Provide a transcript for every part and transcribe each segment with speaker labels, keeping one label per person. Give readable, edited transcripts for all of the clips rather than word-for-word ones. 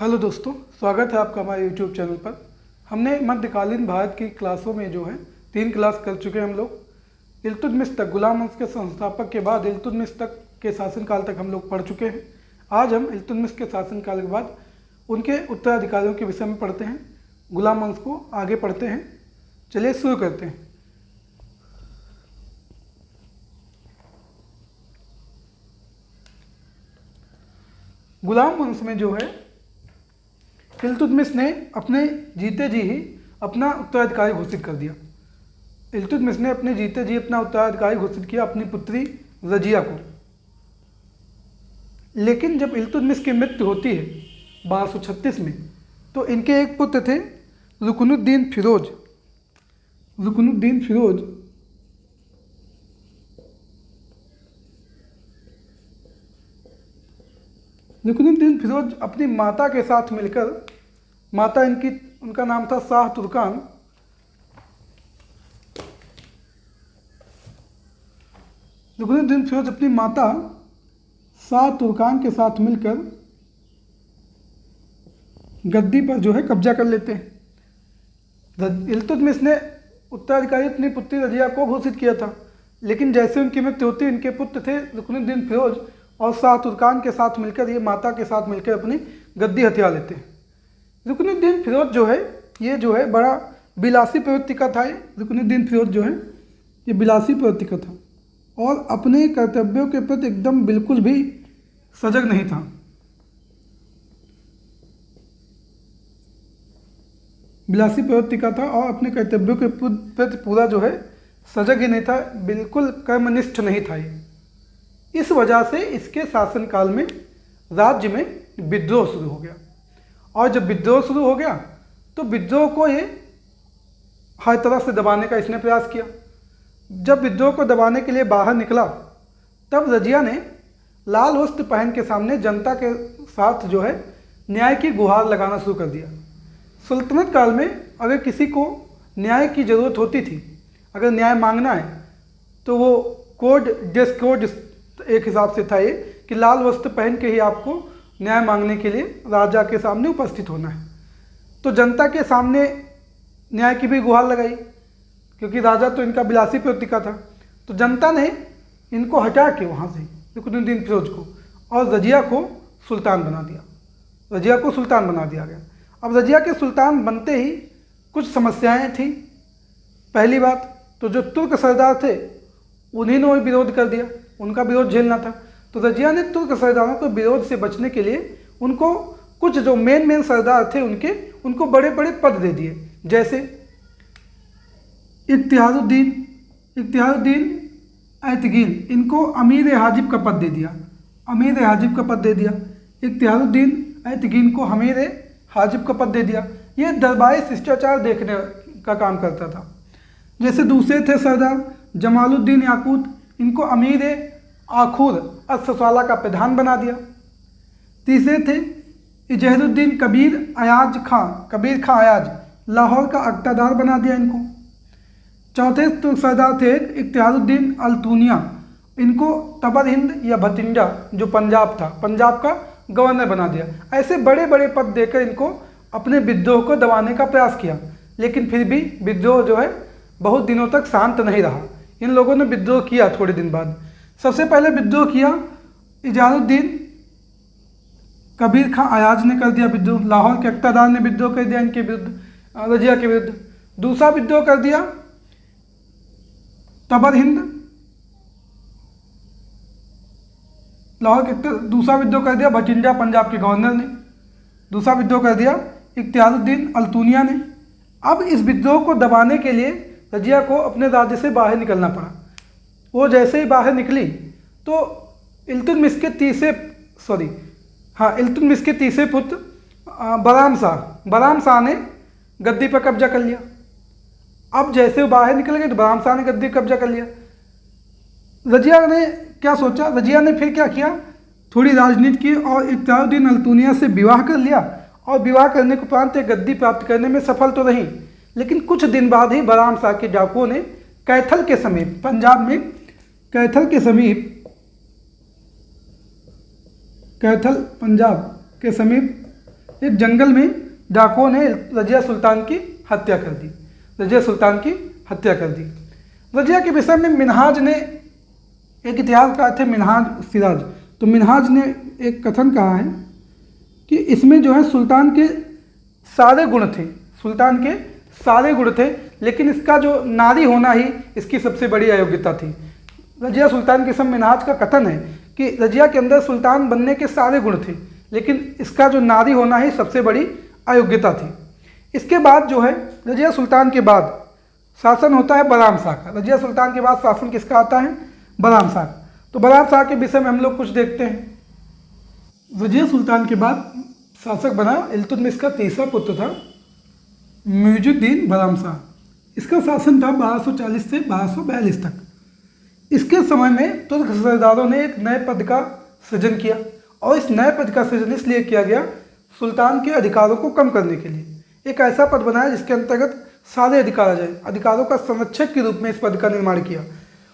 Speaker 1: Hello दोस्तों, स्वागत है आपका हमारे यूट्यूब चैनल पर। हमने मध्यकालीन भारत की क्लासों में जो है 3 क्लास कर चुके हैं हम लोग। इल्तुतमिश तक, गुलाम वंश के संस्थापक के बाद इल्तुतमिश तक के शासनकाल तक हम लोग पढ़ चुके हैं। आज हम इल्तुतमिश के शासनकाल के बाद उनके उत्तराधिकारियों के विषय में पढ़ते हैं, गुलाम वंश को आगे पढ़ते हैं। चलिए शुरू करते हैं। गुलाम वंश में जो है इल्तुतमिश ने अपने जीते जी ही अपना उत्तराधिकारी घोषित कर दिया। इल्तुतमिश ने अपने जीते जी अपना उत्तराधिकारी घोषित किया अपनी पुत्री रजिया को। लेकिन जब इल्तुतमिश की मृत्यु होती है 1236 में, तो इनके एक पुत्र थे रुकनुद्दीन फिरोज। रुकनुद्दीन फिरोज अपनी माता के साथ मिलकर, माता उनका नाम था शाह तुर्कान। रुकनुद्दीन फिरोज अपनी माता शाह तुर्कान के साथ मिलकर गद्दी पर जो है कब्जा कर लेते हैं। इल्तुतमिश ने उत्तराधिकारी अपनी पुत्री रजिया को घोषित किया था, लेकिन जैसे उनकी मृत्यु होती, इनके पुत्र थे रुकनुद्दीन फिरोज और शाह तुर्कान के साथ मिलकर, ये माता के साथ मिलकर अपनी गद्दी हथिया लेते हैं। रुकनुद्दीन फिरोज जो है, ये जो है बड़ा बिलासी प्रवृत्ति का था। रुकनुद्दीन फिरोज जो है ये बिलासी प्रवृत्ति का था और अपने कर्तव्यों के प्रति एकदम बिल्कुल भी सजग नहीं था। बिलासी प्रवृत्ति का था और अपने कर्तव्यों के प्रति पूरा जो है सजग ही नहीं था, बिल्कुल कर्मनिष्ठ नहीं था ये। इस वजह से इसके शासनकाल में राज्य में विद्रोह शुरू हो गया। और जब विद्रोह शुरू हो गया तो विद्रोह को ये हर तरह से दबाने का इसने प्रयास किया। जब विद्रोह को दबाने के लिए बाहर निकला, तब रजिया ने लाल वस्त्र पहन के सामने जनता के साथ जो है न्याय की गुहार लगाना शुरू कर दिया। सल्तनत काल में अगर किसी को न्याय की ज़रूरत होती थी, अगर न्याय मांगना है, तो वो ड्रेस कोड एक हिसाब से था ये कि लाल वस्त्र पहन के ही आपको न्याय मांगने के लिए राजा के सामने उपस्थित होना है। तो जनता के सामने न्याय की भी गुहार लगाई, क्योंकि राजा तो इनका बिलासी प्रवृत्ति का था। तो जनता ने इनको हटा के वहाँ से रुकनुद्दीन फिरोज को और रजिया को सुल्तान बना दिया। रजिया को सुल्तान बना दिया गया। अब रजिया के सुल्तान बनते ही कुछ समस्याएं थी। पहली बात तो जो तुर्क सरदार थे उन्हीं ने विरोध कर दिया, उनका विरोध झेलना था। तो रजिया ने तुर्क सरदारों को विरोध से बचने के लिए उनको कुछ जो मेन सरदार थे उनको बड़े बड़े पद दे दिए। जैसे इत्तिहादुद्दीन ऐतगील, इनको अमीर हाजिब का पद दे दिया। अमीर हाजिब का पद दे दिया। इत्तिहादुद्दीन ऐतगील को अमीर हाजिब का पद दे दिया। ये दरबारी शिष्टाचार देखने का काम करता था। जैसे दूसरे थे सरदार जमालुद्दीन याकूत, इनको अमीर आखुर अस्ससाला का प्रधान बना दिया। तीसरे थे इजहरुद्दीन कबीर खां अयाज, लाहौर का अक्तादार बना दिया इनको। चौथे तो सरदार थे इख्तियारुद्दीन अल्तूनिया, इनको तबर हिंद या भतिंजा जो पंजाब था, पंजाब का गवर्नर बना दिया। ऐसे बड़े बड़े पद देकर इनको अपने विद्रोह को दबाने का प्रयास किया, लेकिन फिर भी विद्रोह जो है बहुत दिनों तक शांत नहीं रहा। इन लोगों ने विद्रोह किया। थोड़े दिन बाद सबसे पहले विद्रोह किया इजहरुद्दीन कबीर खां अयाज ने कर दिया विद्रोह। लाहौर के अक्तादार ने विद्रोह कर दिया इनके विरुद्ध, रजिया के विरुद्ध। दूसरा विद्रोह कर दिया तबर हिंद, लाहौर के दूसरा विद्रोह कर दिया भटिंडा पंजाब के गवर्नर ने। दूसरा विद्रोह कर दिया इख्तियारुद्दीन अल्तूनिया ने। अब इस विद्रोह को दबाने के लिए रजिया को अपने राज्य से बाहर निकलना पड़ा। वो जैसे ही बाहर निकली तो इल्तुतमिश के तीसरे पुत्र बराम शाह ने गद्दी पर कब्जा कर लिया। अब जैसे वो बाहर निकल गए तो बराम शाह ने गद्दी पर कब्जा कर लिया। रजिया ने क्या सोचा? रजिया ने फिर क्या किया, थोड़ी राजनीति की और इख्तियारुद्दीन अल्तूनिया से विवाह कर लिया। और विवाह करने के उपरांत गद्दी प्राप्त करने में सफल तो रही, लेकिन कुछ दिन बाद ही बराम शाह के डाकुओं ने कैथल के समीप, पंजाब में कैथल के समीप कैथल पंजाब के समीप एक जंगल में डाकुओं ने रजिया सुल्तान की हत्या कर दी, रजिया सुल्तान की हत्या कर दी। रजिया के विषय में मिनहाज ने एक इतिहासकार थे मिनहाज सिराज, तो मिनहाज ने एक कथन कहा है कि इसमें जो है सुल्तान के सारे गुण थे, सुल्तान के सारे गुण थे, लेकिन इसका जो नारी होना ही इसकी सबसे बड़ी अयोग्यता थी। रजिया सुल्तान के समय मिनहाज का कथन है कि रजिया के अंदर सुल्तान बनने के सारे गुण थे, लेकिन इसका जो नारी होना ही सबसे बड़ी अयोग्यता थी। इसके बाद जो है रजिया सुल्तान के बाद शासन होता है बलराम शाह का। रजिया सुल्तान के बाद शासन किसका आता है? बलराम शाह। तो बलराम शाह के विषय में हम लोग कुछ देखते हैं। रजिया सुल्तान के बाद शासक बना इल्तुतमिश का तीसरा पुत्र था मुइजुद्दीन बलराम शाह। इसका शासन था 1240 से 1242 तक। इसके समय में तुर्क सरदारों ने एक नए पद का सृजन किया, और इस नए पद का सृजन इसलिए किया गया सुल्तान के अधिकारों को कम करने के लिए। एक ऐसा पद बनाया जिसके अंतर्गत सारे अधिकार आ जाए। अधिकारों का संरक्षक के रूप में इस पद का निर्माण किया,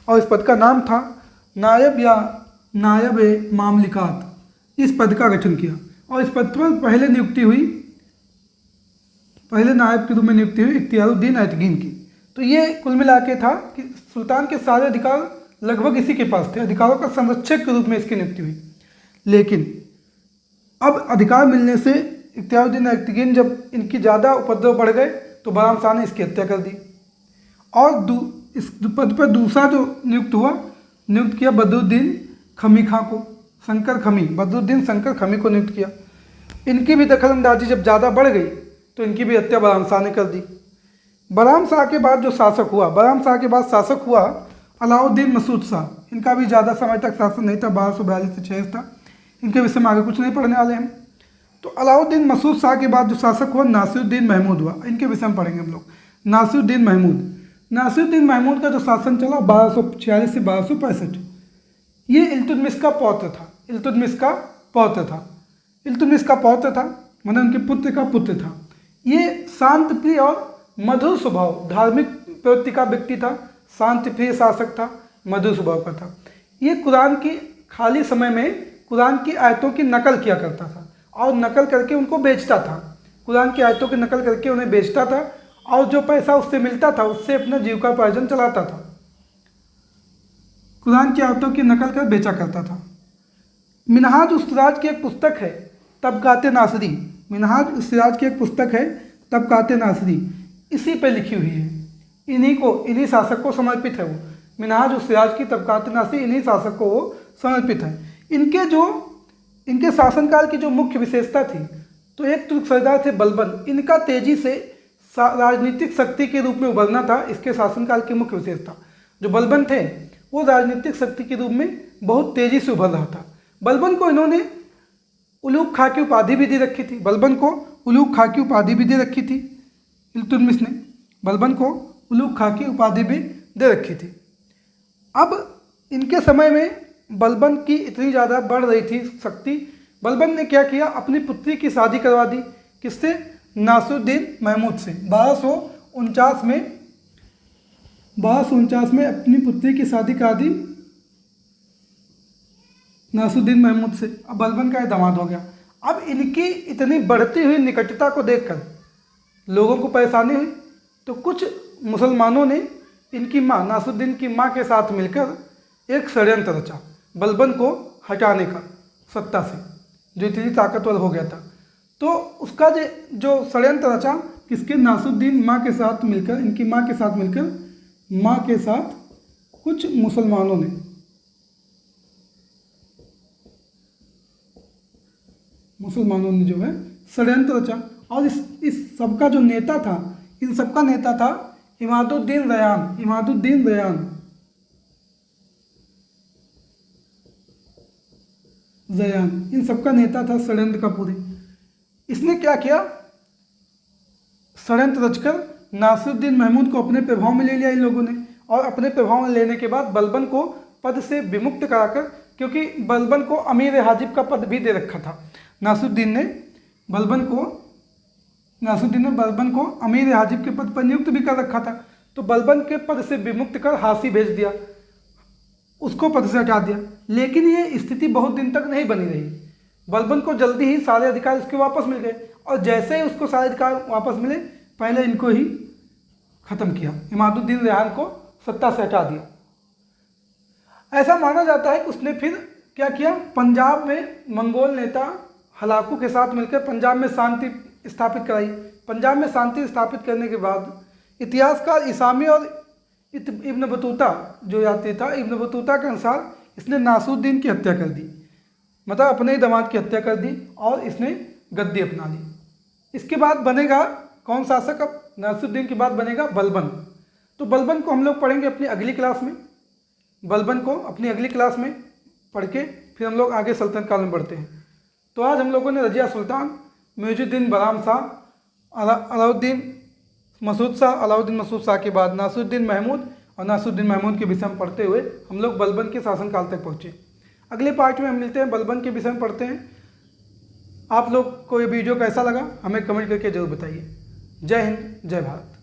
Speaker 1: और इस पद का नाम था नायब या नायब मामलिकात। इस पद का गठन किया, और इस पद पर पहले नायब के रूप में नियुक्ति हुई इख्तियारुद्दीन ऐतगीन की। तो ये कुल मिला के था कि सुल्तान के सारे अधिकार लगभग इसी के पास थे, अधिकारों का संरक्षक के रूप में इसकी नियुक्ति हुई। लेकिन अब अधिकार मिलने से इख्तियारुद्दीन ऐतगीन जब इनकी ज़्यादा उपद्रव बढ़ गए तो बलराम शाह ने इसकी हत्या कर दी, और इस पद पर दूसरा जो नियुक्त किया बदरुद्दीन खमी खां को, बदरुद्दीन शंकर खमी को नियुक्त किया। इनकी भी दखलंदाजी जब ज़्यादा बढ़ गई तो इनकी भी हत्या बलराम शाह ने कर दी। बलराम शाह के बाद जो शासक हुआ अलाउद्दीन मसूद शाह। इनका भी ज़्यादा समय तक शासन नहीं था, 1242 से 46 था। इनके विषय में आगे कुछ नहीं पढ़ने वाले हम। तो अलाउद्दीन मसूद शाह के बाद जो शासक हुआ नासिरुद्दीन महमूद हुआ। इनके विषय में पढ़ेंगे हम लोग। नासिरुद्दीन महमूद का जो शासन चला 1246 से 1265, ये इल्तुतमिश का पौत्र था, मतलब उनके पुत्र का पुत्र था। ये शांत प्रिय और मधुर स्वभाव, धार्मिक प्रवृत्ति का व्यक्ति था, शांति प्रिय शासक था, मधुर स्वभाव का था। ये कुरान की खाली समय में कुरान की आयतों की नकल किया करता था, और नकल करके उनको बेचता था। कुरान की आयतों की नकल करके उन्हें बेचता था, और जो पैसा उससे मिलता था उससे अपना जीविकोपार्जन चलाता था। कुरान की आयतों की नकल कर बेचा करता था। मिनहाज उस-सिराज की एक पुस्तक है तबकात नासिरी। इसी पे लिखी हुई है, इन्हीं शासक को समर्पित है वो। मिनहाज उस-सिराज की तबकात नासिरी इन्हीं शासक को वो समर्पित है। इनके शासनकाल की जो मुख्य विशेषता थी, तो एक तुर्क सरदार थे बलबन। इनका तेजी से राजनीतिक शक्ति के रूप में उभरना था इसके शासनकाल की मुख्य विशेषता। जो बलबन थे वो राजनीतिक शक्ति के रूप में बहुत तेजी से उभर रहा था। बलबन को इन्होंने उलूग खां की उपाधि भी दे रखी थी। इल्तुतमिश ने बलबन को उलूग खां की उपाधि भी दे रखी थी। अब इनके समय में बलबन की इतनी ज़्यादा बढ़ रही थी शक्ति, बलबन ने क्या किया, अपनी पुत्री की शादी करवा दी। किससे? नासिरुद्दीन महमूद से। 1249 में अपनी पुत्री की शादी करा दी नासिरुद्दीन महमूद से। अब बलबन का दामाद हो गया। अब इनकी इतनी बढ़ती हुई निकटता को देखकर लोगों को परेशानी हुई, तो कुछ मुसलमानों ने इनकी माँ नासिरुद्दीन की माँ के साथ मिलकर एक षड्यंत्र रचा बलबन को हटाने का सत्ता से, जो इतनी ताकतवर हो गया था। तो उसका जो षड्यंत्र रचा किसके? नासिरुद्दीन माँ के साथ मिलकर, इनकी माँ के साथ कुछ मुसलमानों ने जो है षड्यंत्र रचा। और इस सबका जो नेता था, इन सबका नेता था इमादुद्दीन रयान। इन सबका नेता था षड्यंत्र का पूरे। इसने क्या किया, षड्यंत्र रचकर नासिरुद्दीन महमूद को अपने प्रभाव में ले लिया इन लोगों ने। और अपने प्रभाव में लेने के बाद बलबन को पद से विमुक्त कराकर, क्योंकि बलबन को अमीर हाजिब का पद भी दे रखा था, नासिरुद्दीन ने बलबन को अमीर हाजिब के पद पर नियुक्त भी कर रखा था। तो बलबन के पद से विमुक्त कर हासी भेज दिया, उसको पद से हटा दिया। लेकिन ये स्थिति बहुत दिन तक नहीं बनी रही। बलबन को जल्दी ही सारे अधिकार इसके वापस मिल गए, और जैसे ही उसको सारे अधिकार वापस मिले पहले इनको ही ख़त्म किया, इमादुद्दीन रेहान को सत्ता से हटा दिया। ऐसा माना जाता है कि उसने फिर क्या किया, पंजाब में मंगोल नेता हलाकू के साथ मिलकर पंजाब में शांति स्थापित कराई। पंजाब में शांति स्थापित करने के बाद इतिहासकार इसामी और इब्न बतूता जो यात्री था, इब्न बतूता के अनुसार इसने नासरुद्दीन की हत्या कर दी, मतलब अपने ही दामाद की हत्या कर दी और इसने गद्दी अपना ली। इसके बाद बनेगा कौन शासक, अब नासरुद्दीन के बाद बनेगा बलबन। तो बलबन को हम लोग पढ़ेंगे अपनी अगली क्लास में, बलबन को अपनी अगली क्लास में पढ़ के फिर हम लोग आगे सल्तनत काल में बढ़ते हैं। तो आज हम लोगों ने रजिया सुल्तान, मुइजुद्दीन बहराम शाह, अलाउद्दीन मसूद शाह के बाद नासरुद्दीन महमूद और नासरुद्दीन महमूद के विषय में पढ़ते हुए हम लोग बलबन के शासनकाल तक पहुँचे। अगले पार्ट में हम मिलते हैं, बलबन के विषय में पढ़ते हैं। आप लोग को ये वीडियो कैसा लगा हमें कमेंट करके जरूर बताइए। जय हिंद, जय भारत।